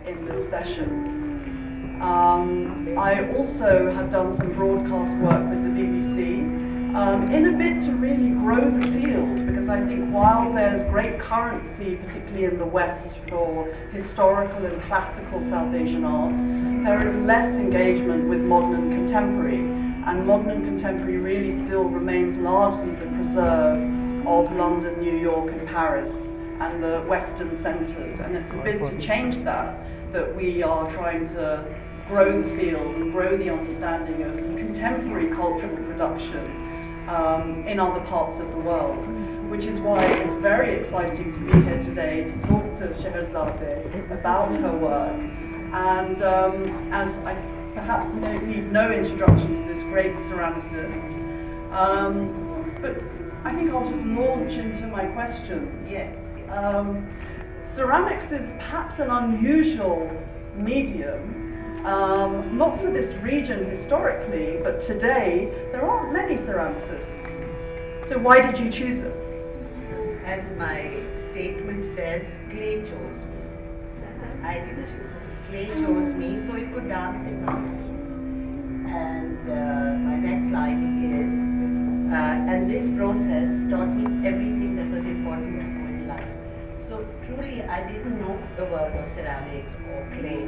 in this session. I also have done some broadcast work with the BBC in a bid to really grow the field, because I think while there's great currency, particularly in the West, for historical and classical South Asian art, there is less engagement with modern and contemporary. And modern and contemporary really still remains largely the preserve of London, New York and Paris and the Western centres. And it's a bit to change that we are trying to grow the field and grow the understanding of contemporary cultural production in other parts of the world. Which is why it's very exciting to be here today to talk to Sheherezade about her work. And as I perhaps need no introduction to this great ceramicist, but I think I'll just launch into my questions. Yes. Ceramics is perhaps an unusual medium, not for this region historically, but today there aren't many ceramicists. So why did you choose it? As my statement says, clay chose me. I didn't choose it. Clay chose me so it could dance in my hands. And my next line is, and this process taught me everything that was important to do in life. So truly, I didn't know the world of ceramics or clay.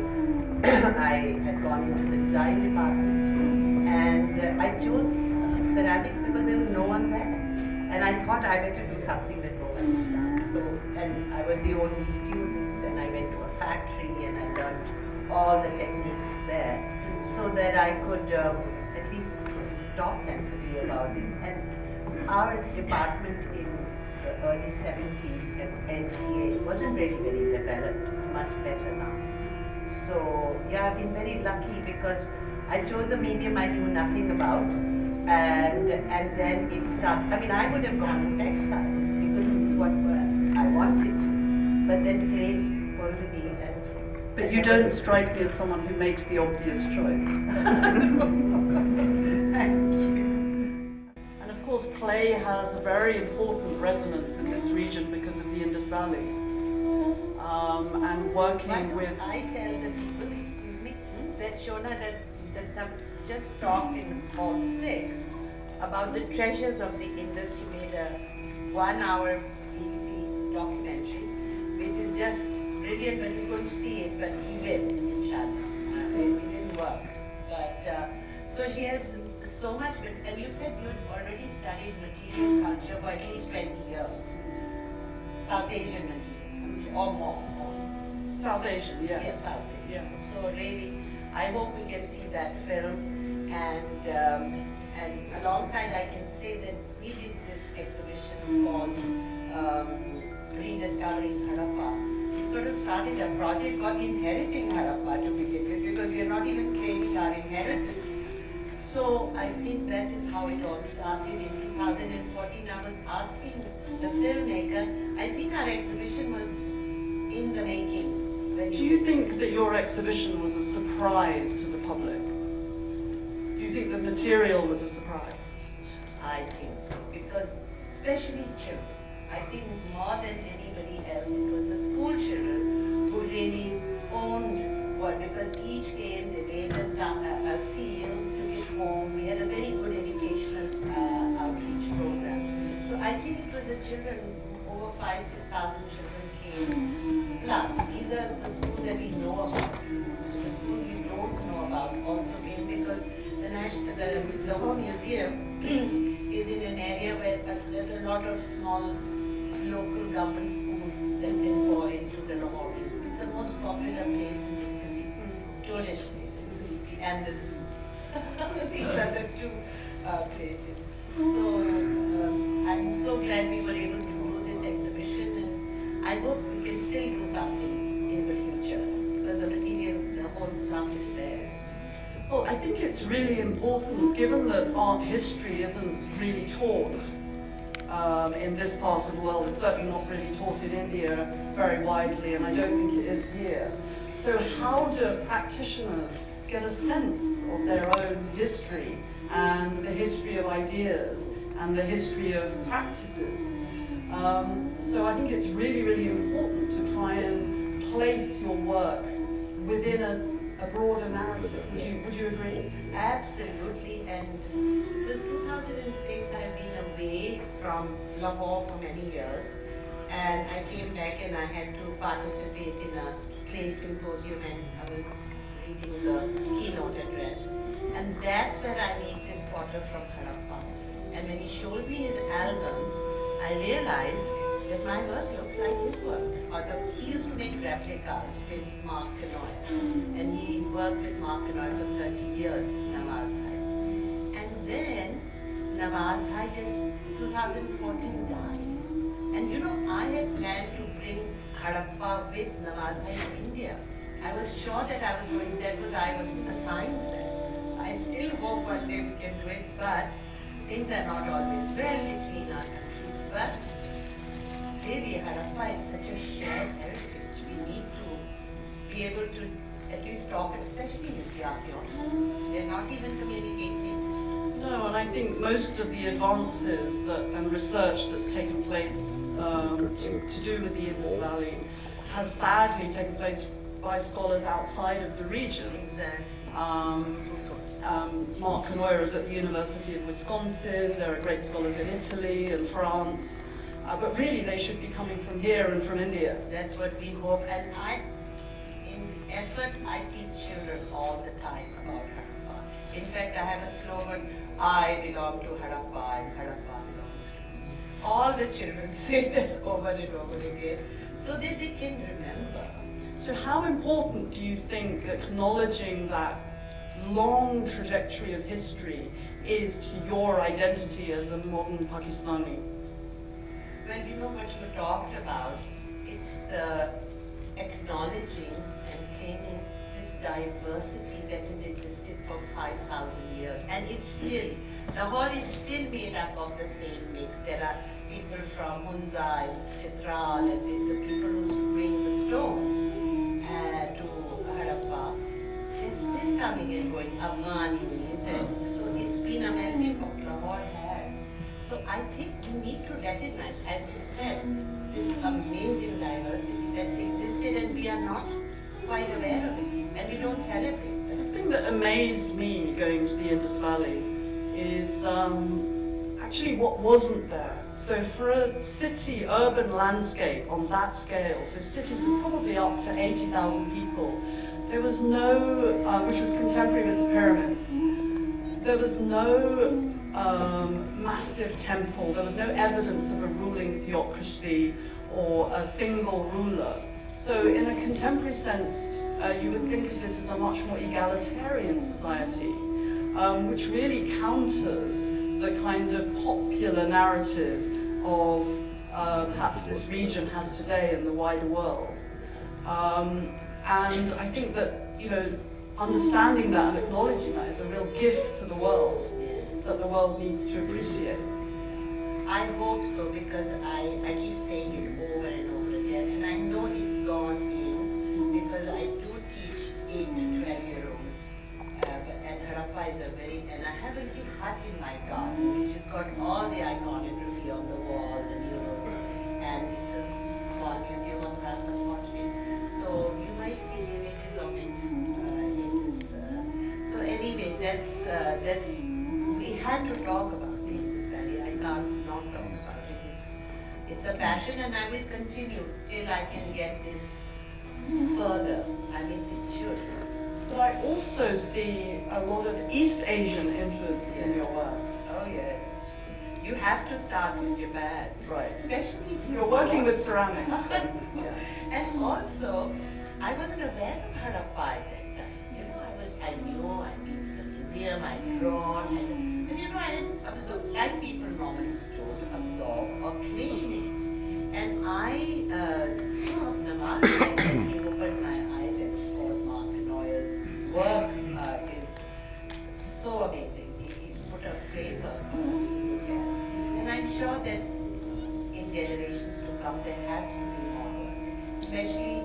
I had gone into the design department, and I chose ceramics because there was no one there. And I thought I better do something that no one has done. So, and I was the only student, and I went to a factory and I learned all the techniques there so that I could at least talk sensibly about it. And our department in the early 70s at NCA wasn't really very developed. It's much better now. So yeah, I've been very lucky because I chose a medium I knew nothing about. And then it started. I mean, I would have gone to textiles because this is what I wanted. But then clay already. But you don't strike me as someone who makes the obvious choice. Thank you. And of course, clay has a very important resonance in this region because of the Indus Valley. And working with. I tell the people, excuse me, that Sona that just talked in hall 6 about the treasures of the Indus. She made a 1-hour BBC documentary, which is just brilliant, but we couldn't see it, but we will, inshallah. It didn't work. But, so she has so much, and you said you had already studied material culture for at least 20 years. South Asian material, or more. South Asian, yes. Yes, South Asian. Yeah. So really, I hope we can see that film. And alongside, I can say that we did this exhibition called Rediscovering Harappa. We sort of started a project called Inheriting Harappa to begin with, because we are not even claiming our inheritance. So I think that is how it all started. In 2014, I was asking the filmmaker, I think our exhibition was in the making. Do you think that your exhibition was a surprise to the public? Do you think the material was a surprise? I think so, because especially children. I think more than anybody else, it was the school children who really owned what, because each came, they made a seal, took it home. We had a very good educational outreach program. So I think it was the children, over 5,000-6,000 children came. Plus, these are the schools that we know about. The schools we don't know about also came, because the whole museum is in an area where there's a lot of small local government schools that can pour into the Lahore Museum. It's the most popular place in the city, tourist place in the city, and the zoo. These are the two places. So I'm so glad we were able to do this exhibition, and I hope we can still do something in the future, because the material, the whole stuff is there. Well, I think it's really important, given that art history isn't really taught in this part of the world. It's certainly not really taught in India very widely, and I don't think it is here. So how do practitioners get a sense of their own history and the history of ideas and the history of practices? So I think it's really, really important to try and place your work within a broader narrative. Would you agree? Absolutely, and it was 2006. I've been away from Lahore for many years, and I came back and I had to participate in a clay symposium, and I was reading the keynote address, and that's where I meet this potter from Harappa. And when he shows me his albums, I realize that my work looks like his work. He used to make replicas with Mark Canoy, and he worked with Mark Canoy for 30 years, Nawaz Bhai. And then Nawaz Bhai just 2014 died. And you know, I had planned to bring Harappa with Nawaz Bhai to India. I was sure that I was going, that was I was assigned there. I still hope one day we can do it, but things are not always well between our countries. But really, Harappa is such a shared heritage. We need to be able to at least talk, especially with the archaeologists. They're not even communicating. No, and I think most of the advances and research that's taken place to do with the Indus Valley has sadly taken place by scholars outside of the region. Exactly. Mark Canoyer is at the University of Wisconsin. There are great scholars in Italy and France. But really, they should be coming from here and from India. That's what we hope. And in the effort, I teach children all the time about Harappa. In fact, I have a slogan, I belong to Harappa and Harappa belongs to me. All the children say this over and over again, so that they can remember. So how important do you think acknowledging that long trajectory of history is to your identity as a modern Pakistani? Well, you know what you talked about, it's the acknowledging and claiming this diversity that has existed for 5,000 years. And it's still, Lahore is still made up of the same mix. There are people from Hunza and Chitral and the people who bring the stones to Harappa. They're still coming and going, Afghanis, and so it's been a melting pot. Lahore has. So I think we need to recognize, as you said, this amazing diversity that's existed and we are not quite aware of it, and we don't celebrate it. The thing that amazed me going to the Indus Valley is actually what wasn't there. So for a city, urban landscape on that scale, so cities of probably up to 80,000 people, there was no, which was contemporary with the pyramids, there was no massive temple, there was no evidence of a ruling theocracy or a single ruler. So in a contemporary sense, you would think of this as a much more egalitarian society, which really counters the kind of popular narrative of perhaps this region has today in the wider world. And I think that, you know, understanding that and acknowledging that is a real gift to the world that the world needs to appreciate. I hope so, because I keep saying it over and over again, and I know it's gone in, because I do teach 8 to 12-year-olds, and Harappa is a very, and I have a little hut in my garden, which has got all the iconography on the wall, the murals, and it's a small museum of Harappa pottery, so you might see images of it in this. So anyway, that's we had to talk about the Indus Valley. I can't not talk about it. It's a passion, and I will continue till I can get this further. I mean, it should. But I also see a lot of East Asian influences in your work. Oh yes. You have to start with Japan. Right. Especially if You're working with ceramics. Yeah. And also, I wasn't aware of Harappa at that time. You know, I knew, I'd been to the museum, I'd drawn, but you know, I didn't absorb, like people normally don't absorb or claim it. And I saw Nawaz, he opened my eyes, and of course Mark Canoyer's work is so amazing. He put a flavor for us to look at. And I'm sure that in generations to come there has to be more work. Especially,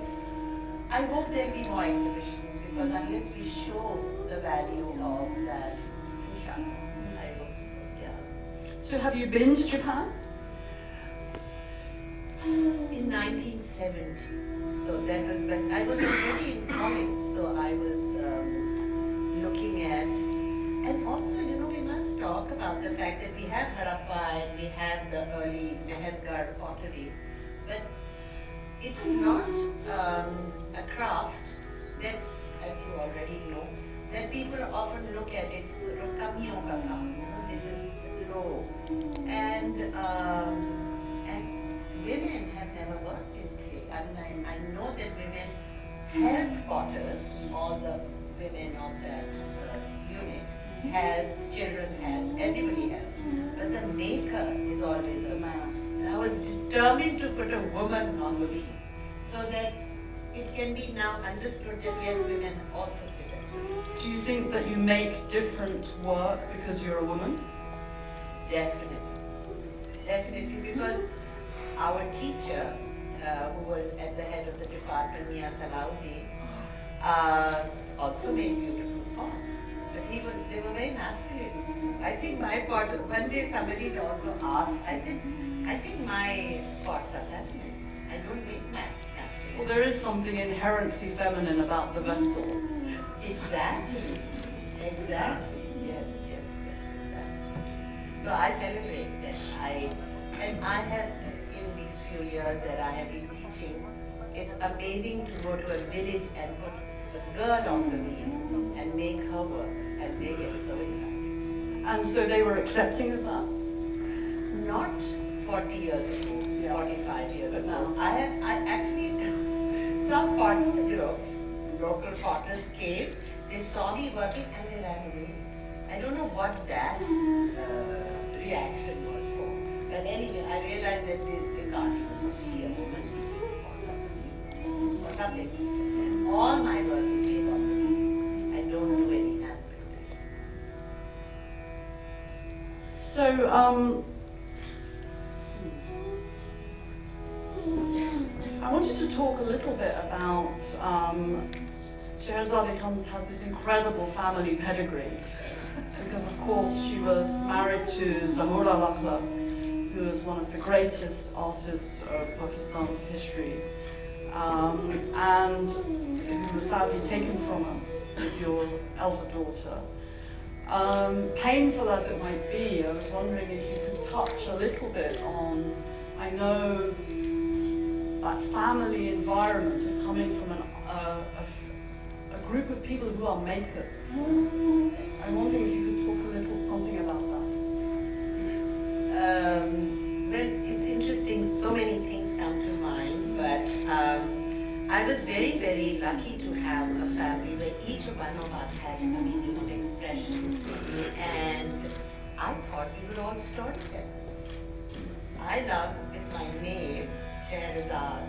I hope there'll be more exhibitions, because unless we show the value of that, inshallah, I hope so, yeah. So have you been to Japan? In 1960, 70. So that was, but I was already in college, so I was looking at, and also, you know, we must talk about the fact that we have Harappa and we have the early Mehergarh pottery, but it's not a craft that's, as you already know, that people often look at. It's sort of kamiyon ka kaam, you know, this is low. And women have never worked in clay. I mean, I know that women help potters, all the women of that unit help, children help, everybody helps. But the maker is always a man. And I was determined to put a woman on the wheel so that it can be now understood that yes, women also sit at home. Do you think that you make different work because you're a woman? Definitely. Definitely, because our teacher, who was at the head of the department, Mia Salahuddin, also made beautiful pots. But they were very masculine. I think my pots, one day somebody also asked, I think my pots are feminine. I don't make masculine. Well, there is something inherently feminine about the vessel. Exactly. Exactly. Yes, exactly. So I celebrate that. I have, in these few years that I have been teaching, it's amazing to go to a village and put a girl on the wheel and make her work, and they get so excited. And so they were accepting of that? Not 40 years ago, 45 years ago. I actually, some local potters came, they saw me working and they ran away. I don't know what that reaction was for. But anyway, I realized that they can't even see a woman or something. And all my work is made on the wheel. I don't do any hand building. So, I wanted to talk a little bit about Sheherezade has this incredible family pedigree because, of course, she was married to Zahura Lakla, who is one of the greatest artists of Pakistan's history, and who was sadly taken from us with your elder daughter. Painful as it might be, I was wondering if you could touch a little bit on, I know that family environment of coming from a group of people who are makers. I'm wondering if you could talk a little something about that. Well, it's interesting, so many things come to mind, but I was very, very lucky to have a family where each one of us had a medium of expression, and I thought we were all storytellers. I love, with my name, Sheherezade,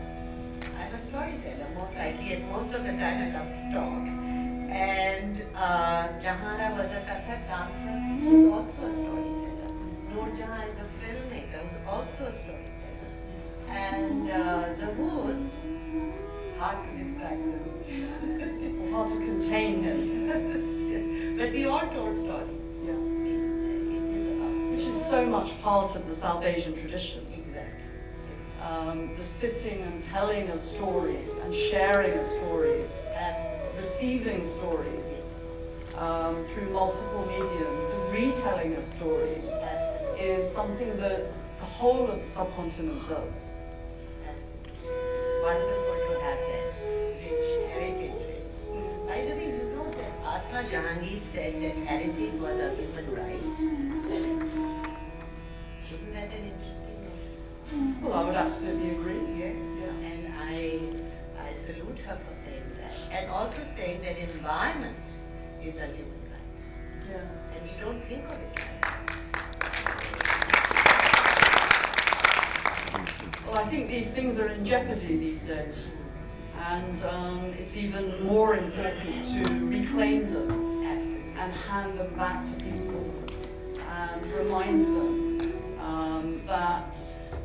I'm a storyteller, most likely, and most of the time I love to talk. And Jahana was a Kathak dancer, who was also a storyteller. Noorjahan is a filmmaker, who was also a storyteller. And Zahoor, hard to describe Zahoor. Hard to contain him. But we all told stories. Yeah. It is about Which is so much part of the South Asian tradition. exactly. The sitting and telling of stories and sharing of stories, receiving stories through multiple mediums, the retelling of stories is something that the whole of the subcontinent does. Absolutely. It's wonderful to have that rich heritage. By the way, you know that Asma Jahangir said that heritage was a human right. Isn't that an interesting notion? Well, I would absolutely agree. Yes. Yeah. And I salute her for saying that. And also saying that environment is a human right. Yeah. And you don't think of it like that. Well, I think these things are in jeopardy these days, and it's even more important to reclaim them and hand them back to people and remind them that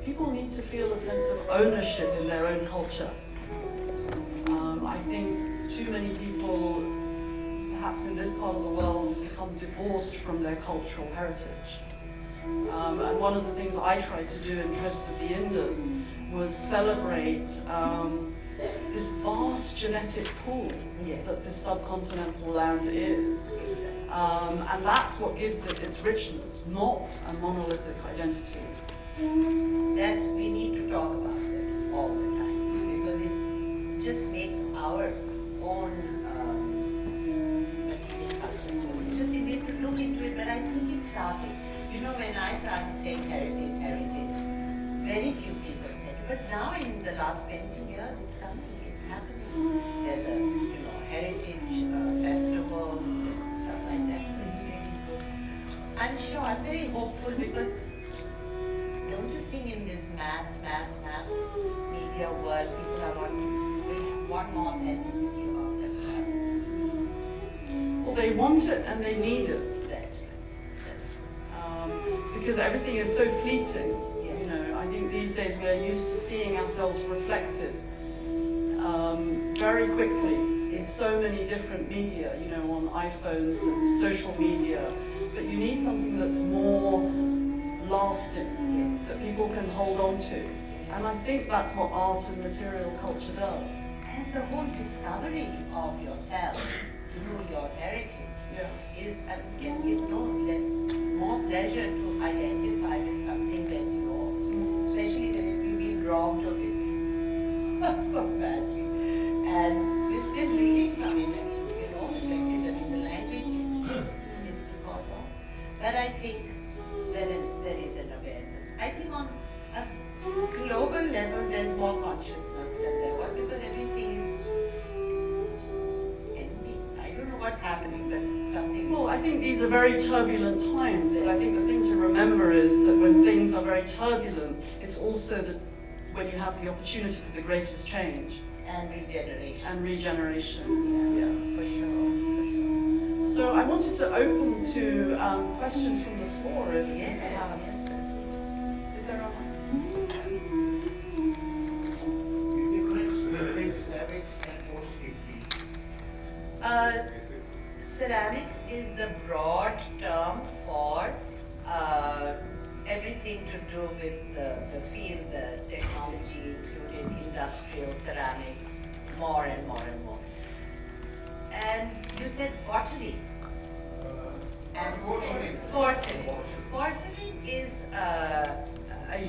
people need to feel a sense of ownership in their own culture. I think too many people, perhaps in this part of the world, become divorced from their cultural heritage. And one of the things I try to do in Trust of the Indus was celebrate this vast genetic pool Yes. that this subcontinental land is. And that's what gives it its richness, not a monolithic identity. We need to talk about it all the time because it just makes our own material culture so interesting. We have to look into it, but I think it started, when I started saying heritage, very few people said it. But now in the last 20 years, it's happening. There's heritage festivals and stuff like that, so it's really good. I'm sure, I'm very hopeful because don't you think in this mass media world, people want more authenticity about themselves? Well, they want it and they need it. That's Because everything is so fleeting. Yeah. I think these days we are used to seeing ourselves reflected very quickly in so many different media, on iPhones and social media. But you need something that's more lasting, that people can hold on to. And I think that's what art and material culture does. And the whole discovery of yourself through your heritage is can give more pleasure to identify with something that's yours, especially when we've been robbed of it so badly. And we're still reading from it. Affected. The language is because of. But I think there is an awareness. I think on a global level, there's more consciousness than there was because everything is ending. I don't know what's happening, but something. Well, I think these are very turbulent times, but I think the thing to remember is that when things are very turbulent, it's also that when you have the opportunity for the greatest change. And regeneration. And regeneration. Yeah, for sure. So I wanted to open to questions from the floor if you Yes, have. yes, sir. Is there a ceramics is the broad term for everything to do with the field, the technology, including industrial ceramics, more and more and more. And you said pottery. And porcelain. Porcelain is a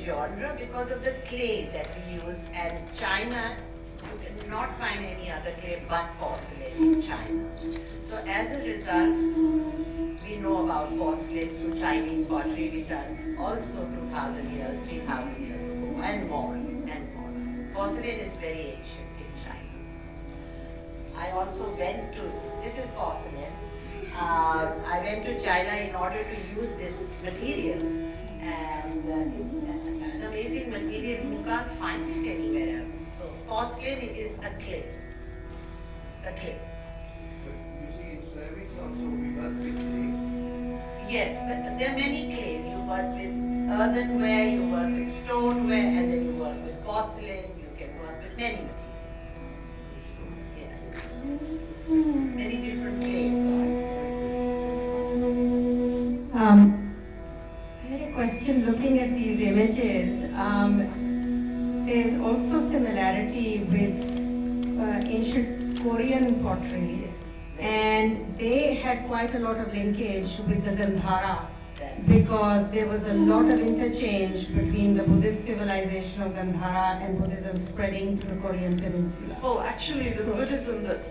genre because of the clay that we use, and China, you cannot find any other clay but porcelain in China. So as a result, we know about porcelain through Chinese pottery, which are also 2,000 years, 3,000 years ago, and more, and more. Porcelain is very ancient in China. I also went to, this is porcelain, I went to China in order to use this material, and it's an amazing material. You can't find it anywhere else. So porcelain is a clay. It's a clay. But you see, in ceramics also we work with clay. Yes, but there are many clays. You work with earthenware, you work with stoneware, and then you work with porcelain. You can work with many materials. Yes. Many different clays. I had a question looking at these images. There's also similarity with ancient Korean pottery, and they had quite a lot of linkage with the Gandhara because there was a lot of interchange between the Buddhist civilization of Gandhara and Buddhism spreading to the Korean peninsula. Well, actually, the Buddhism that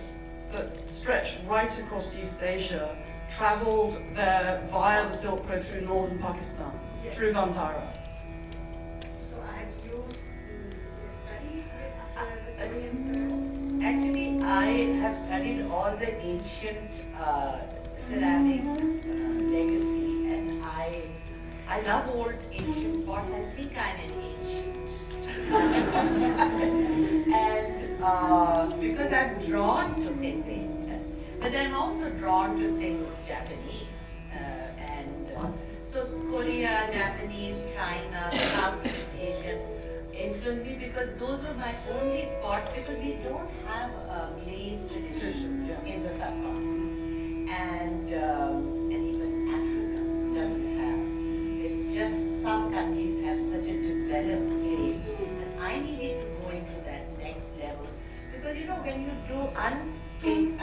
stretched right across East Asia traveled there via the Silk Road through northern Pakistan, through Gandhara. So I've used the study with the Korean Actually, I have studied all the ancient ceramic legacy, and I love old ancient pots. I think I'm an ancient. And because I'm drawn to things ancient, but I'm also drawn to things Japanese. So Korea, Japanese, China, Southeast Asian influenced me because those were my only pot, because we don't have a glazed tradition in the subcontinent, and even Africa doesn't have. It's just some countries have such a developed glaze, and I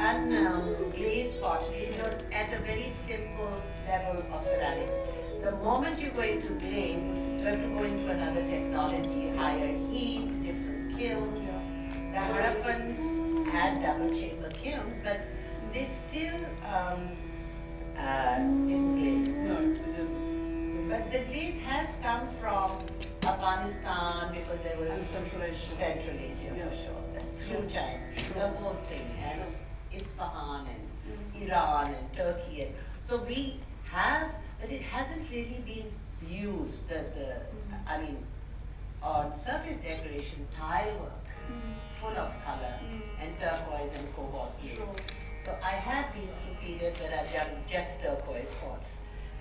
unglazed pottery, you're at a very simple level of ceramics. The moment you go into glaze, you have to go into another technology, higher heat, different kilns. The Harappans had double chamber kilns, but they still didn't glaze. No, they didn't. But the glaze has come from Afghanistan because there was And Central Asia. Central Asia for sure. Through China, the whole thing, and Isfahan and Iran and Turkey, and so we have, but it hasn't really been used. I mean, on surface decoration, tile work, full of color, and turquoise and cobalt blue. So I have been through periods where I've done just turquoise pots.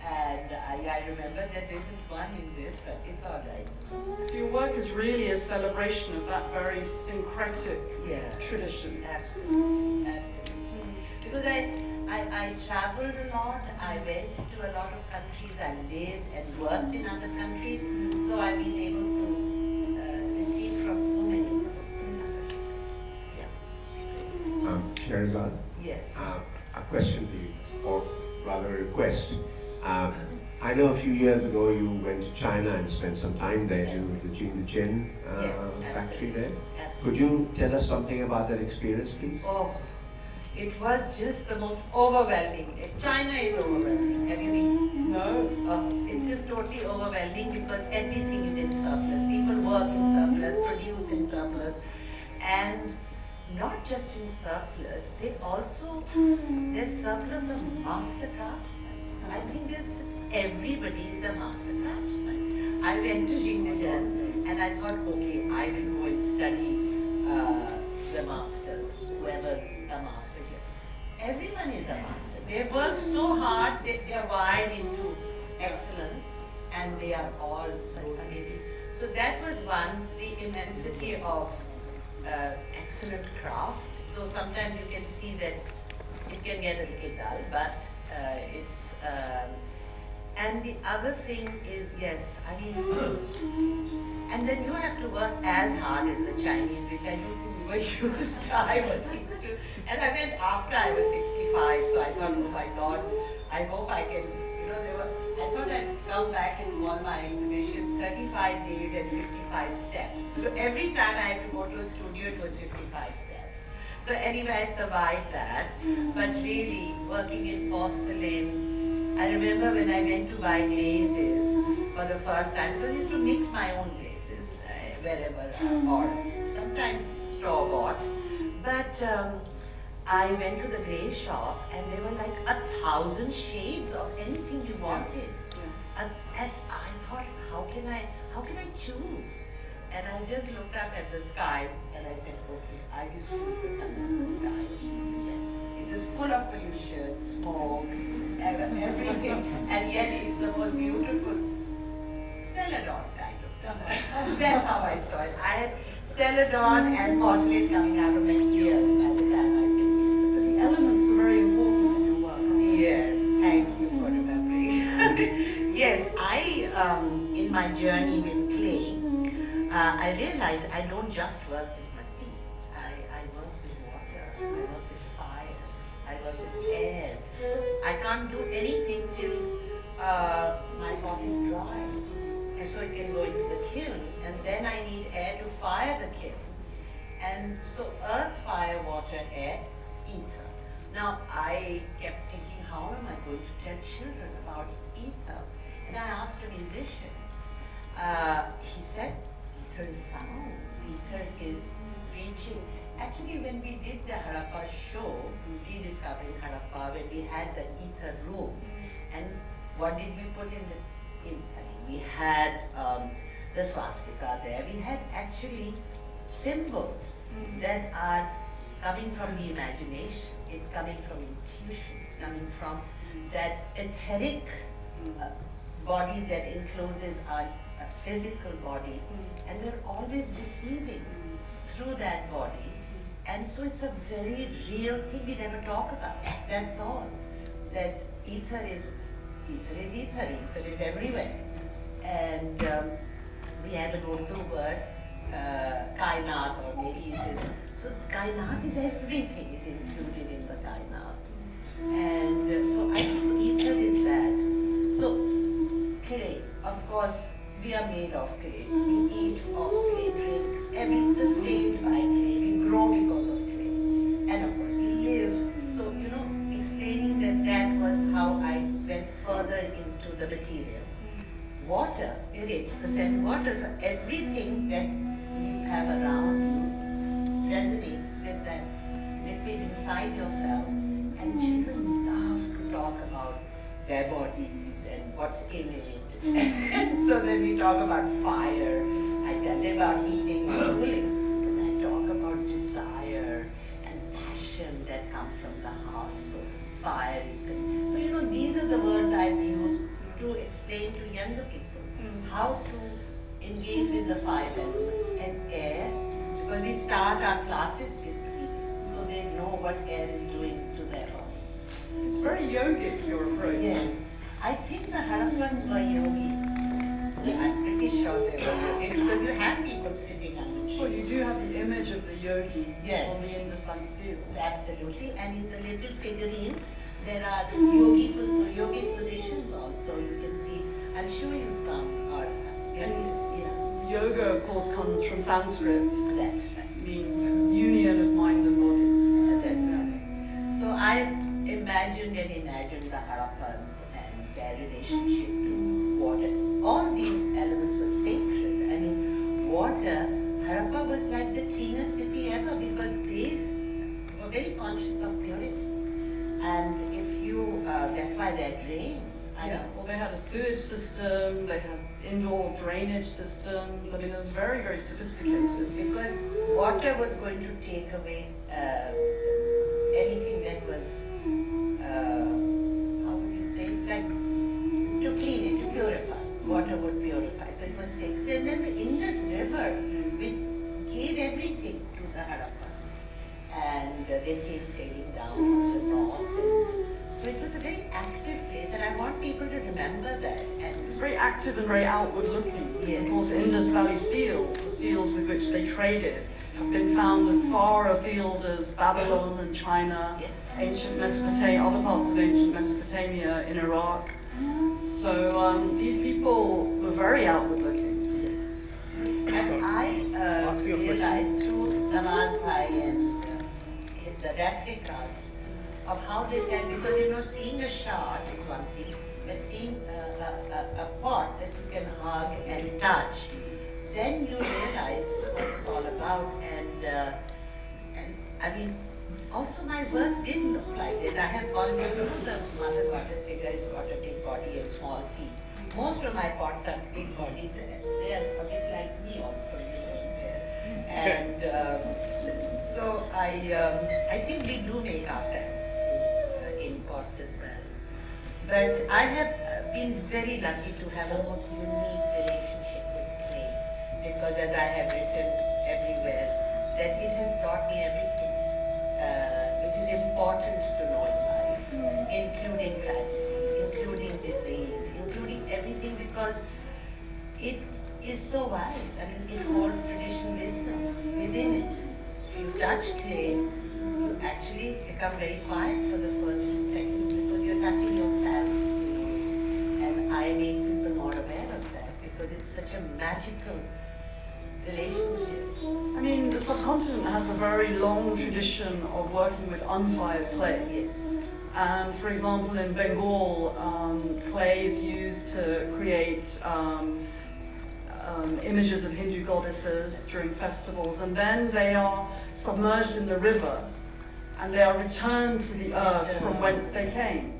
And I remember that there isn't one in this, but it's all right. So your work is really a celebration of that very syncretic tradition. Absolutely, absolutely. Because I traveled a lot, I went to a lot of countries, I lived and worked in other countries, so I've been able to receive from so many people. Yeah. Sheherezade? Yes. A question for you, or rather a request. I know a few years ago you went to China and spent some time there to the Jin factory there. Absolutely. Could you tell us something about that experience, please? Oh, it was just the most overwhelming. China is overwhelming. Have you been? No. It's just totally overwhelming because everything is in surplus. People work in surplus, produce in surplus, and not just in surplus, there's surplus of master craftsmen. I think that everybody is a master craftsman. I went to Xinjiang and I thought, okay, I will go and study the masters, whoever's a master here. Everyone is a master. They work so hard, they are wired into excellence, and they are all amazing. So that was one, the immensity of excellent craft, though sometimes you can see that it can get a little dull, but it's, and the other thing is, yes, I mean, and then you have to work as hard as the Chinese, which I don't think we were used to, I was used to, and I went after I was 65, so I thought, oh my God, I hope I can, you know, I thought I'd come back and call my exhibition 35 days and 55 steps. So every time I had to go to a studio, it was 55 steps. So anyway, I survived that, but really working in porcelain, I remember when I went to buy glazes for the first time, because I used to mix my own glazes wherever, or sometimes store-bought, but I went to the glaze shop and there were like 1,000 shades of anything you wanted. And I thought, how can I choose? And I just looked up at the sky and I said, okay, I will choose the color of the sky. It is full of pollution, smoke, everything, and yet it's the most beautiful celadon kind of color. That's how I saw it. I had celadon and porcelain coming out of my ears at the time I finished. The elements are very important in your work. Yes, thank you for remembering. Yes, in my journey with clay, I realized I don't just work with matti. I work with water, I work with fire, I work with air. I can't do anything till my pot is dry. And so it can go into the kiln, and then I need air to fire the kiln. And so earth, fire, water, air, ether. Now I kept thinking, how am I going to tell children about ether? And I asked a musician. He said, ether is sound, ether is reaching. Actually, when we did the Harappa show, Rediscovering Harappa, when we had the ether room, and what did we put in the, we had the swastika there, we had actually symbols that are coming from the imagination, it's coming from intuition, it's coming from that etheric body that encloses our physical body, and we're always receiving through that body, and so it's a very real thing we never talk about. That's all. That ether is everywhere, and we had an Urdu word, kainat, or maybe it is. So So kainat is everything is included in the kainat. And so I think ether is that. So clay, of course, we are made of clay. We eat of clay, drink, everything sustained by clay. We grow because of clay. And of course, we live. So, explaining that was how I went further into the material. Water, we're 80% water, so everything that you have around you resonates with that liquid inside yourself. And children love to talk about their bodies and what's in it. And so then we talk about fire, I tell them about heating and cooling, but I talk about desire and passion that comes from the heart. So fire is good. So these are the words I've used to explain to younger people how to engage with the five elements and air, because we start our classes with breathing, so they know what air is doing to their bodies. It's very yogic, your approach. Yes. I think the Harappans were yogis. I'm pretty sure they were yogis because you have people sitting under trees. Well, you do have the image of the yogi Yes. on the Indus Valley seal. Absolutely. And in the little figurines, there are yogic positions also. You can see. I'll show you some. Yoga, of course, comes from Sanskrit. That's right. Means union of mind and body. That's right. So I imagined the Harappans and their relationship to water. All these elements were sacred. I mean, water, Harappa was like the cleanest city ever because they were very conscious of purity. And if you, that's why they're drains. Well, they had a sewage system, they had indoor drainage systems. I mean, it was very, very sophisticated. Because water was going to take away anything that was, how would you say, like to clean it, to purify. Water would purify, so it was sacred. And then the Indus River, which gave everything to the Harappans. And they came sailing down from the north. So it was a very active place, and I want people to remember that. And It's very active and very outward looking. Yes. Of course, Indus Valley seals, the seals with which they traded, have been found as far afield as Babylon and China, Yes. ancient Mesopotamia, other parts of ancient Mesopotamia in Iraq. So these people were very outward looking. And I realized through Samad Bhai and the replicas of how they felt, because seeing a shard is one thing, but seeing a pot that you can hug and touch, then you realize what it's all about. And I mean, also my work did look like that. I have always the mother goddess figure has got a big body and small feet. Most of my pots are big body. They are a bit like me also, And so I think we do make ourselves in pots as well. But I have been very lucky to have a most unique relationship with clay, because as I have written everywhere, that it has taught me everything which is important to know in life, including tragedy, including disease, including everything, because it is so wide. I mean, it holds traditional wisdom within it. If you touch clay, you actually become very quiet for the first few seconds because you're touching yourself. And I make people more aware of that because it's such a magical relationship. I mean, the subcontinent has a very long tradition of working with unfired clay. Yes. And for example, in Bengal, clay is used to create images of Hindu goddesses during festivals, and then they are submerged in the river and they are returned to the earth from whence they came.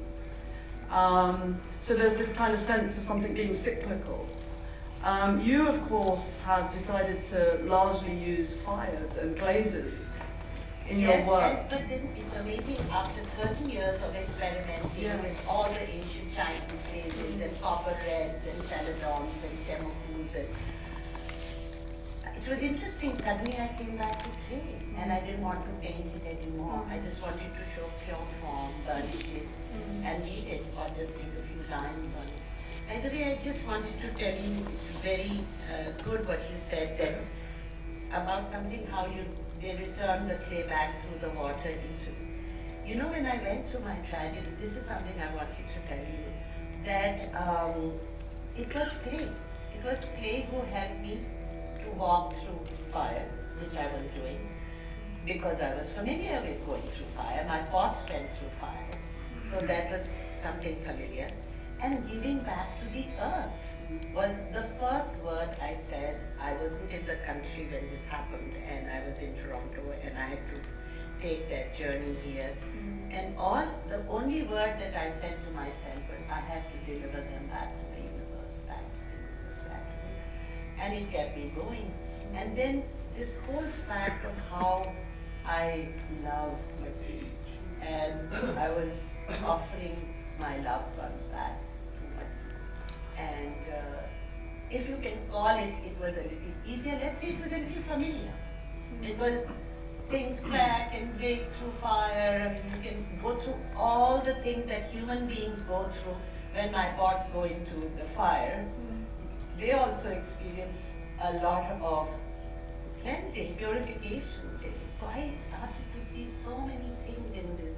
So there's this kind of sense of something being cyclical. You, of course, have decided to largely use fired and glazes in your work. But then it's amazing, after 30 years of experimenting with all the ancient Chinese glazes and copper reds and celadons and temukus, it was interesting. Suddenly I came back to clay and I didn't want to paint it anymore. I just wanted to show pure form, burnish it and read it, or just make a few lines on it. By the way, I just wanted to tell you, it's very good what you said, that about something how they return the clay back through the water into. You know, when I went through my tragedy, this is something I wanted to tell you, that it was clay. It was clay who helped me to walk through fire, which I was doing, because I was familiar with going through fire. My pots went through fire, so that was something familiar. And giving back to the earth was the first word I said. I wasn't in the country when this happened, and I was in Toronto, and I had to take that journey here. And the only word that I said to myself was, I have to deliver them back to the universe, back to the universe, back to the universe. And it kept me going. And then this whole fact of how I love Mati, and I was offering my loved ones back to Mati. And if you can call it, it was a little easier. Let's say it was a little familiar, because things crack and break through fire. I mean, you can go through all the things that human beings go through when my pots go into the fire. They also experience a lot of cleansing, purification. So I started to see so many things in this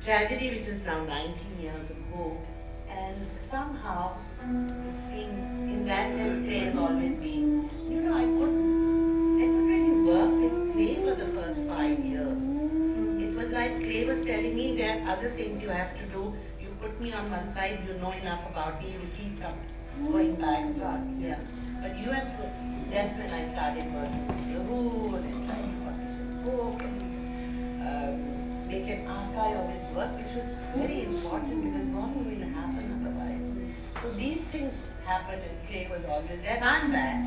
tragedy, which is now 19 years ago. And somehow, it's been, in that sense, clay has always been, you know, I couldn't really work with clay for the first 5 years. It was like clay was telling me there are other things you have to do. You put me on one side, you know enough about me, you keep going back. Yeah. But you have to, that's when I started working with the wood and trying to publish a book and make an archive of his work, which was very important because it wasn't going to happen otherwise. So these things happened and clay was always there. And I'm back.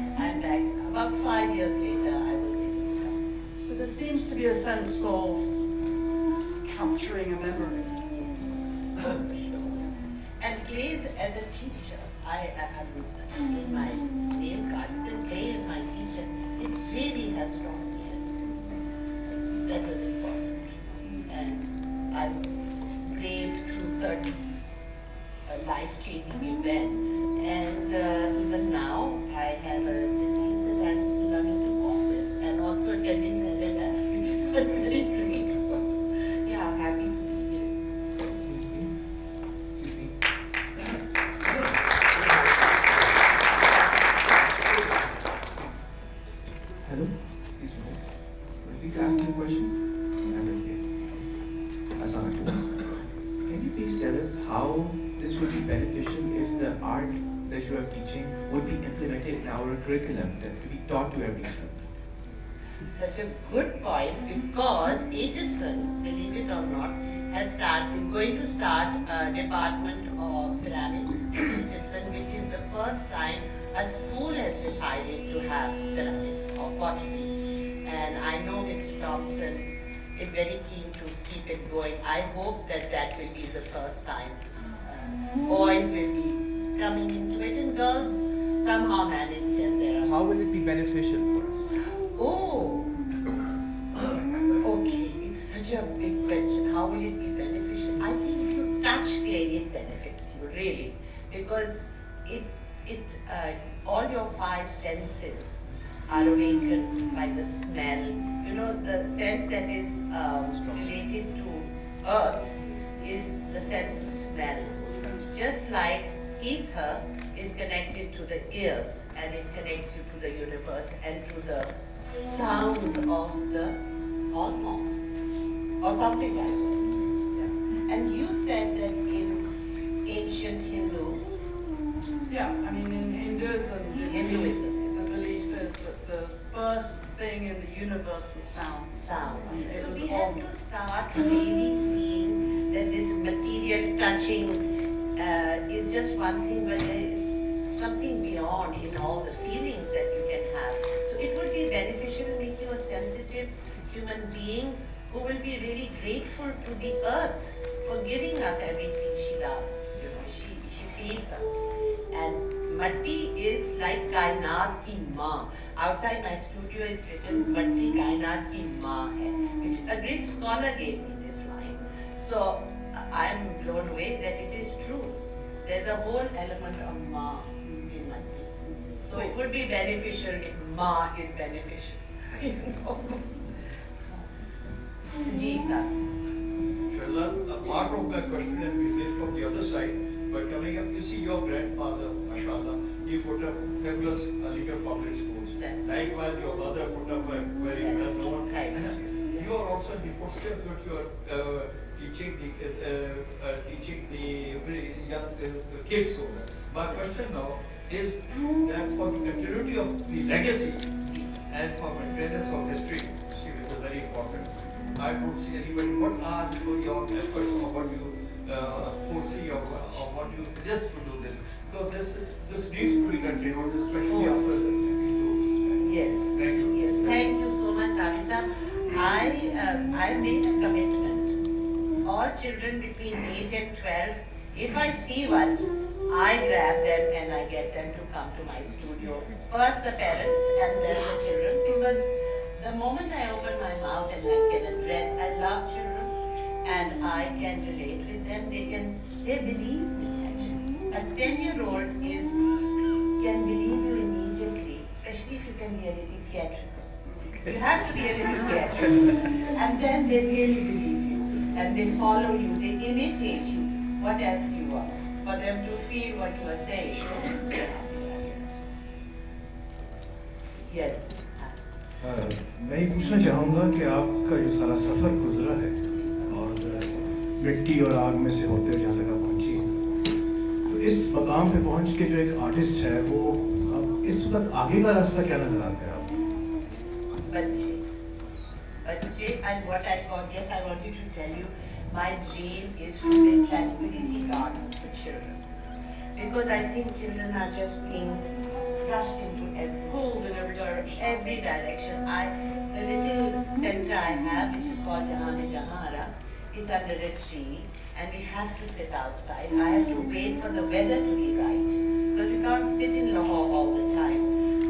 About 5 years later, I was able to come. So there seems to be a sense of capturing a memory. And clay as a teacher, I in my name card, it says clay is my teacher. It really has taught me everything. That was important. And I've braved through certain life-changing events. And even now, I have a disease that I'm learning to cope with. And also attending the LLF, which is very grateful. Yeah, I'm happy to be here. Excuse me. Hello? Excuse me. Could you please ask me a question? I'm right here. Asana, can you please tell us how this would be beneficial if the art that you are teaching would be implemented in our curriculum that to be taught to every student? Such a good point, because Aitchison, believe it or not, is going to start a department of ceramics in Aitchison, which is the first time a school has decided to have ceramics or pottery. And I know Mr. Thompson is very keen to keep it going. I hope that that will be the first time. Boys will be coming into it and girls somehow manage, and there are... How will it be beneficial for us? Oh, okay, it's such a big question. How will it be beneficial? I think if you touch clay, it benefits you, really, because all your 5 senses are awakened by the smell. You know, the sense that is related to earth is the sense of smell. Just like ether is connected to the ears, and it connects you to the universe and to the sound of the cosmos, or something like that. Yeah. And you said that in ancient Hindu, Yeah, I mean in Hinduism, the belief is that the first thing in the universe was sound. sound. It So was we have to start really seeing that this material touching is just one thing, but there is something beyond in all the feelings that you can have. So it would be beneficial to make you a sensitive human being who will be really grateful to the earth for giving us everything she does. You know, she feeds us. And Matti is like Kainat ki maa. Outside my studio is written Matti Kainat ki maa hai, which a great scholar gave me this line. So I am blown away that it is true. There's a whole element of ma in Matti. So it would be beneficial if ma is beneficial. Jeeta. Sheherezade, a part of my question and we missed from the other side, but coming up, you see your grandfather, mashallah, he put up fabulous legal public schools. Likewise, your mother put up a very well-known. You are also in the footsteps, but you are teaching the very young kids. So my question now is that for the continuity of the legacy and for maintenance of history, see, which is very important. I don't see anybody. What are your efforts, or what you foresee, or what you suggest to do this? So this needs to be continued, especially after the Yes. Thank you. Yes. Thank you so much, Avisa. I made a commitment. All children between 8 and 12, if I see one, I grab them and I get them to come to my studio. First the parents and then the children, because the moment I open my mouth and I can address, I love children and I can relate with them. They believe me actually. A 10-year-old can believe you immediately, especially if you can be a little theatrical. You have to be a little theatrical. And then they really believe you and they follow you, they imitate you. What else do you want? For them to feel what you are saying. Yes. मैं ये पूछना चाहूँगा कि आपका जो सारा सफ़र गुजरा है और मिट्टी और आग में से होते हुए जहाँ तक आप पहुँची हैं, तो इस मकाम पे पहुँच के जो एक आर्टिस्ट है वो अब इस वक्त आगे का रास्ता क्या नजर आता है आपको? बच्चे and what I call, yes, I wanted to tell you, my dream is to build tranquility gardens for children. Because I think children are just being rushed into pulled in every direction. The little center I have, which is called Jahara, it's under a tree, and we have to sit outside. I have to wait for the weather to be right, because we can't sit in Lahore all the time.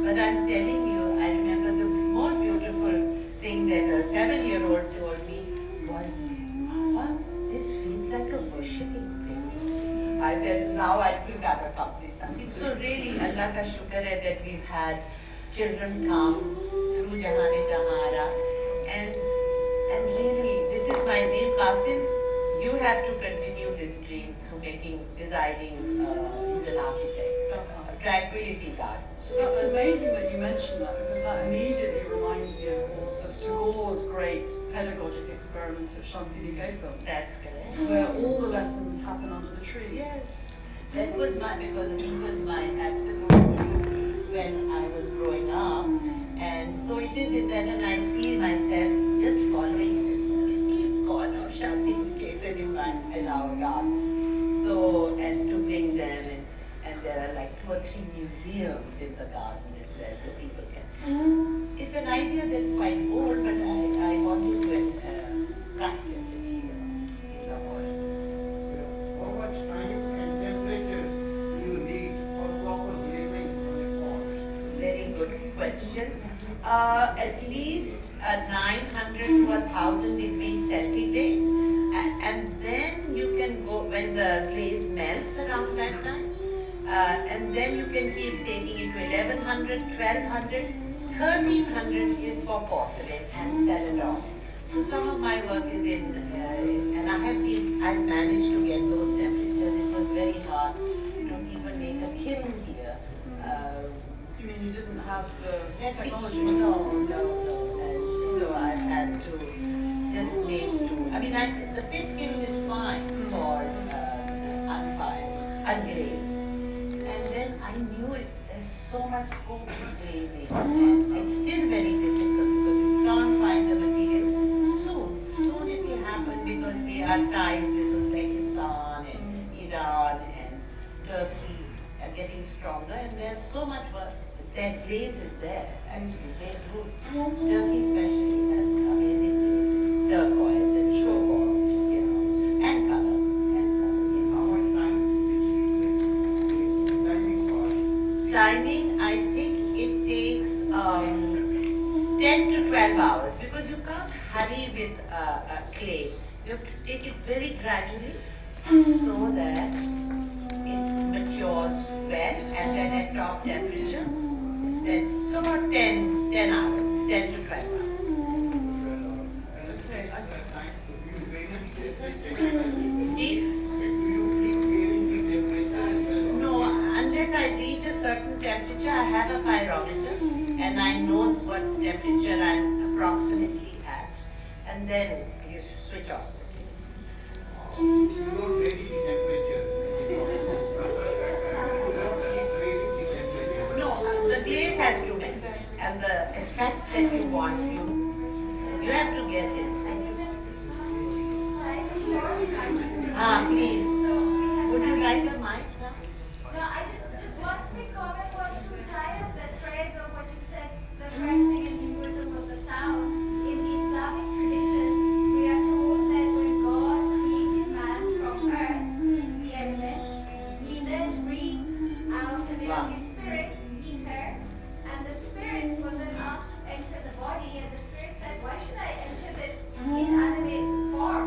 But I'm telling you, I remember the most beautiful thing that a 7-year-old told me was, Papa, this feels like a worshipping place. I said, now I think I've accomplished something. So really, Allah ka shukar hai that we've had children come through Jahara, and really, this is my dream, Qasim. You have to continue this dream through designing, he's an architect, Tranquility Garden. It's amazing that you mentioned that, because that immediately reminds me, of course, of Tagore's great pedagogic experiment at Shantiniketan, That's correct. where all the lessons happen under the trees. Yes. That was because it was my absolute dream when I was growing up. And so it is in that, and I see myself just following the God of Shantiniketan in our garden. So, and to bring them, and there are like 2 or 3 museums in the garden as well, so people can. It's an idea that's quite old, but I wanted to practice it here in Lahore. How much time and temperature do you need for proper glazing on the pot? Very good question. At least 900 to 1000 degrees centigrade, and then you can go when the glaze melts around that time, and then you can keep taking it to 1100, 1200, 1300 is for porcelain and celadon. So some of my work is in, and I've managed to get those temperatures. It was very hard to even make a kiln here. You mean you didn't have the technology? No. And so I've had to just make do. I mean, the pit kiln is fine for unglazed. And then I knew there's so much scope for glazing, and it's still very difficult because you can't find the material. Soon it will happen, because we are ties with Uzbekistan and Iran and Turkey are getting stronger, and there's so much work. That glaze is there, actually. They do. Turkey especially has amazing glazes, turquoise and showball, and color. Yes. How much time timing for? Timing, I think it takes 10 to 12 hours, because you can't hurry with clay. You have to take it very gradually so that it matures well, and then at top temperature. 10. So about 10 hours, 10 to 12 hours. No, unless I reach a certain temperature, I have a pyrometer and I know what temperature I'm approximately at, and then you switch off. You don't vary the temperature. No, the glaze has to melt, and the effect that you want, you have to guess it. Please. Would you like a mic? No, I just one quick comment was to tie up the threads of what you said. The first thing in Hinduism was the sound. In the Islamic tradition, we are told that when God created man from earth, the element, he then breathed out a bit of his spirit, ether, and the spirit was then asked to enter the body, and the spirit said, why should I enter this inanimate form?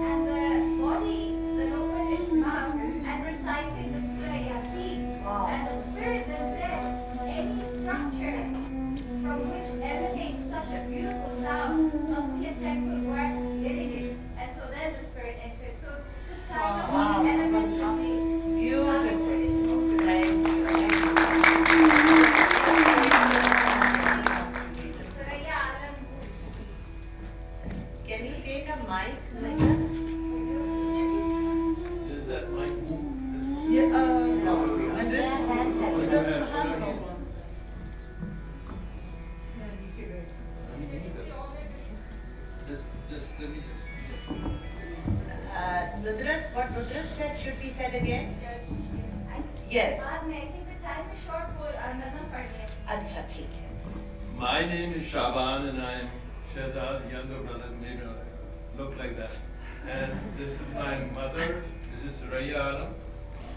And the body then opened its mouth and recited the Surah Yasin. And the spirit then said, any structure from which emanates such a beautiful sound must be a temple worth living in. And so then the spirit entered. So just kind of all the elements of the Islamic tradition. So yeah, Can you take a mic like that? Does that mic move? Yeah, No. and this one, it doesn't have one. Just let me just. Nudrat, what Nudrat said should be said again? Yes. बाद में I think the time is short for नज़म पढ़ने. अच्छा ठीक है. My name is Shaban and I am Sheherezade, younger brother, maybe I look like that. And this is my mother, this is Raya Alam,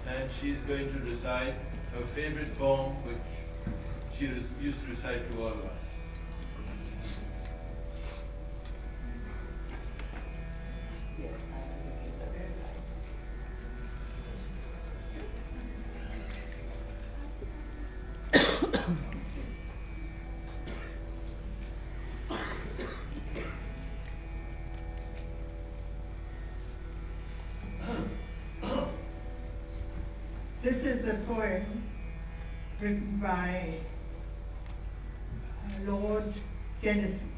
and she's going to recite her favorite poem which she used to recite to all of us. This is a poem written by Lord Tennyson.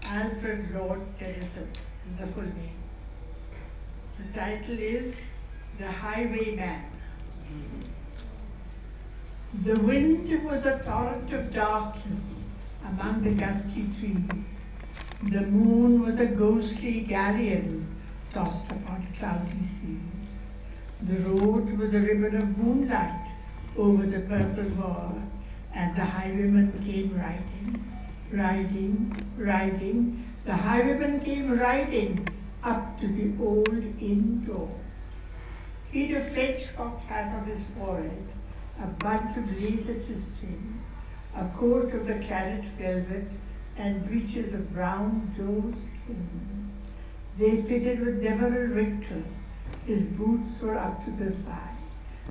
Alfred Lord Tennyson is the full name. The title is The Highwayman. The wind was a torrent of darkness among the gusty trees. The moon was a ghostly galleon tossed upon cloudy seas. The road was a ribbon of moonlight over the purple moor, and the highwayman came riding. The highwayman came riding up to the old inn door. He'd a French cocked hat on his forehead, a bunch of lace at his chin, a coat of the claret velvet, and breeches of brown doe skin. They fitted with never a wrinkle. His boots were up to the thigh,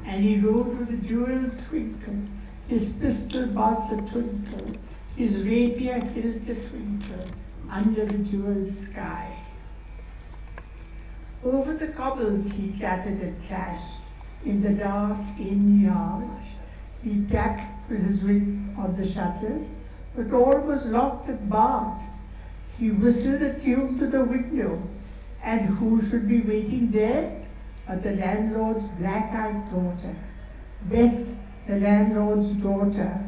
and he rode with a jewel twinkle, his pistol butts a twinkle, his rapier hilt a twinkle, under the jeweled sky. Over the cobbles he clattered and clashed, in the dark inn yard. He tapped with his whip on the shutters, but all was locked and barred. He whistled a tune to the window, and who should be waiting there but the landlord's black-eyed daughter, Bess, the landlord's daughter,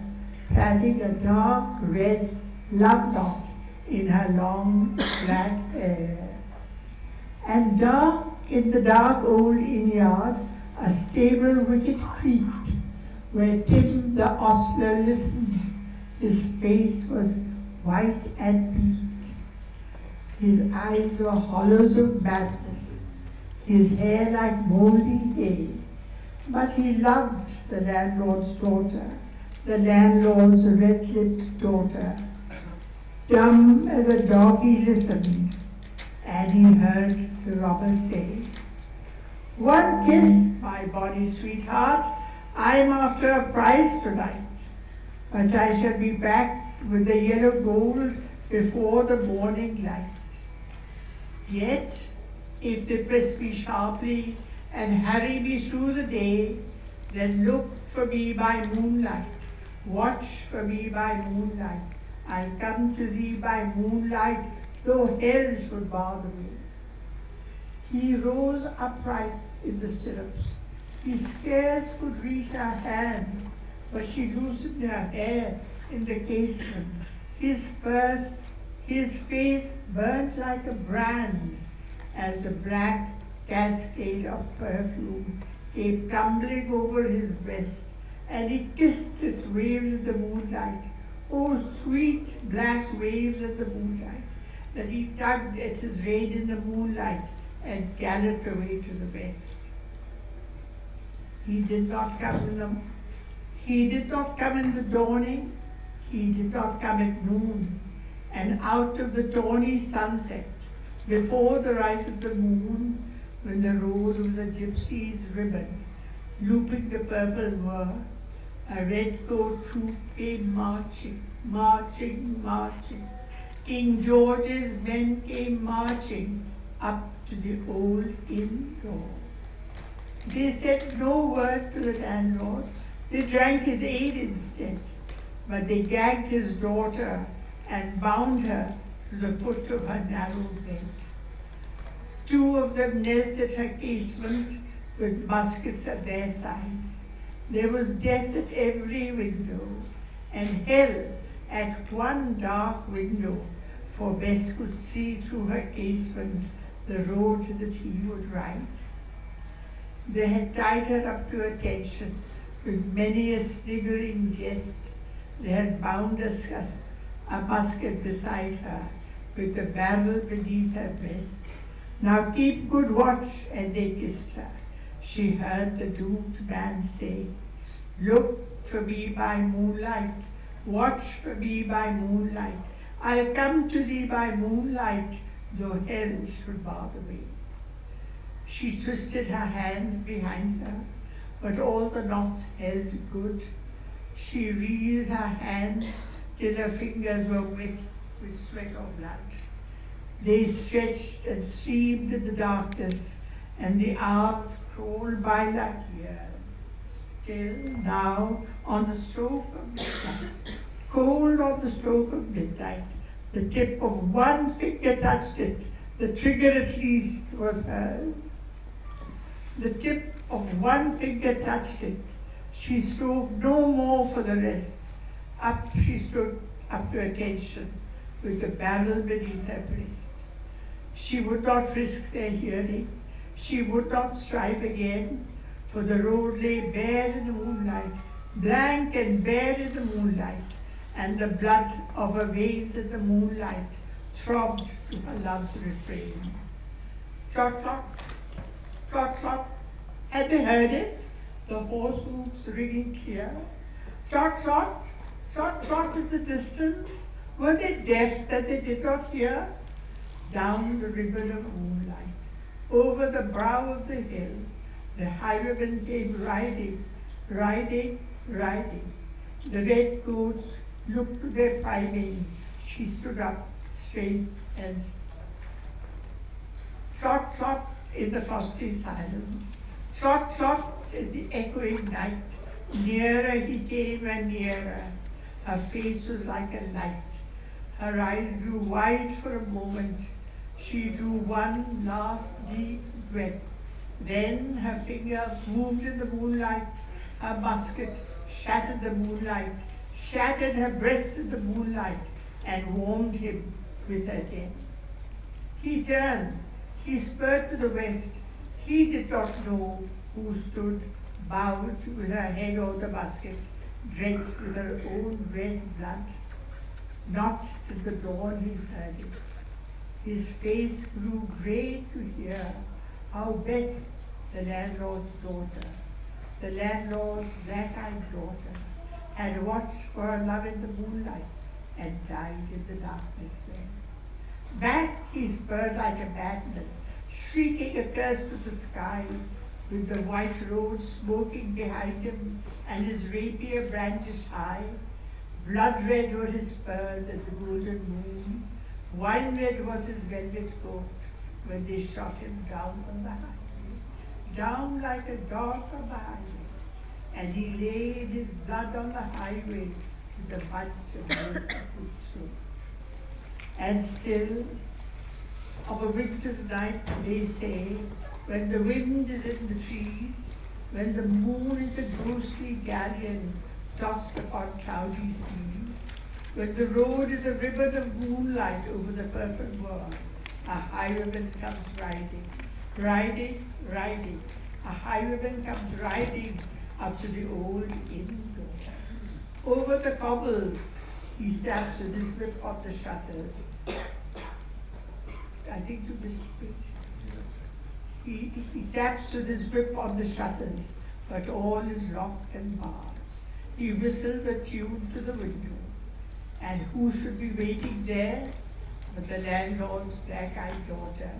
plaiting a dark red love knot in her long black hair. And dark in the dark old inn yard, a stable wicket creaked, where Tim the ostler listened. His face was white and peaked. His eyes were hollows of madness, his hair like moldy hay. But he loved the landlord's daughter, the landlord's red-lipped daughter. Dumb as a dog he listened, and he heard the robber say, "One kiss, my bonny sweetheart, I'm after a prize tonight, but I shall be back with the yellow gold before the morning light. Yet, if they press me sharply and hurry me through the day, then look for me by moonlight, watch for me by moonlight. I'll come to thee by moonlight, though hell should bother me. He rose upright in the stirrups. He scarce could reach her hand, but she loosened her hair in the casement. His face burnt like a brand as the black cascade of perfume came tumbling over his breast, and he kissed its waves in the moonlight. Oh, sweet black waves in the moonlight, that he tugged at his rein in the moonlight and galloped away to the west. He did not come in the dawning, he did not come at noon, and out of the tawny sunset, before the rise of the moon, when the road was a gypsy's ribbon, looping the purple moor, a red-coat troop came marching, marching, marching. King George's men came marching up to the old inn door. They said no word to the landlord. They drank his aid instead, but they gagged his daughter and bound her to the foot of her narrow bed. Two of them knelt at her casement with muskets at their side. There was death at every window, and hell at one dark window, for Bess could see through her casement the road that he would ride. They had tied her up to attention with many a sniggering jest. They had bound a musket beside her with the barrel beneath her breast. Now keep good watch, and they kissed her. She heard the doomed man say, look for me by moonlight, watch for me by moonlight. I'll come to thee by moonlight, though hell should bother me. She twisted her hands behind her, but all the knots held good. She wreathed her hands till her fingers were wet with sweat or blood. They stretched and streamed in the darkness, and the hours crawled by like years, till now, on the stroke of midnight, cold on the stroke of midnight, the tip of one finger touched it. The trigger at least was hers. The tip of one finger touched it. She strove no more for the rest. Up she stood, up to attention, with the barrel beneath her breast. She would not risk their hearing. She would not strive again, for the road lay bare in the moonlight, blank and bare in the moonlight, and the blood of her veins in the moonlight throbbed to her love's refrain. Trot, trot, trot, trot. Had they heard it? The horse hoofs ringing clear. Trot, trot, trot, trot in the distance. Were they deaf that they did not hear? Down the ribbon of moonlight, over the brow of the hill, the highwayman came riding, riding, riding. The red coats looked to their priming. She stood up straight and trot, trot in the frosty silence. Trot, trot in the echoing night. Nearer he came and nearer. Her face was like a light. Her eyes grew wide for a moment. She drew one last deep breath. Then her finger moved in the moonlight. Her musket shattered the moonlight, shattered her breast in the moonlight, and warmed him with her death. He turned. He spurred to the west. He did not know who stood, bowed with her head on the musket, drenched with her own red blood. Not till the dawn he heard it. His face grew grey to hear how Bess, the landlord's daughter, the landlord's black-eyed daughter, had watched for her love in the moonlight and died in the darkness then. Back he spurred like a madman, shrieking a curse to the sky. with the white road smoking behind him and his rapier brandished high. Blood red were his spurs at the golden moon. Wine red was his velvet coat when they shot him down on the highway, down like a dog on the highway. And he laid his blood on the highway with the bunch of lace of his throat. And still, of a winter's night, they say, when the wind is in the trees, when the moon is a ghostly galleon tossed upon cloudy seas, when the road is a ribbon of moonlight over the purple moor, a highwayman comes riding, riding, riding. A highwayman comes riding up to the old inn door. Over the cobbles, he stabs with his whip on the shutters. I think you missed it. He taps with his whip on the shutters, but all is locked and barred. He whistles a tune to the window. And who should be waiting there but the landlord's black-eyed daughter,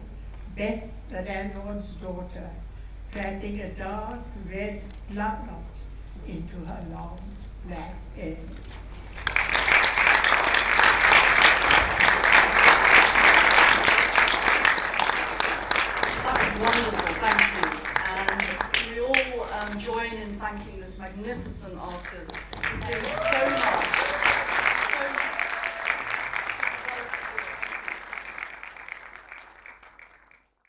Bess, the landlord's daughter, plaiting a dark red love knot into her long black hair. That was wonderful, thank you. And we all join in thanking this magnificent artist who's doing so much.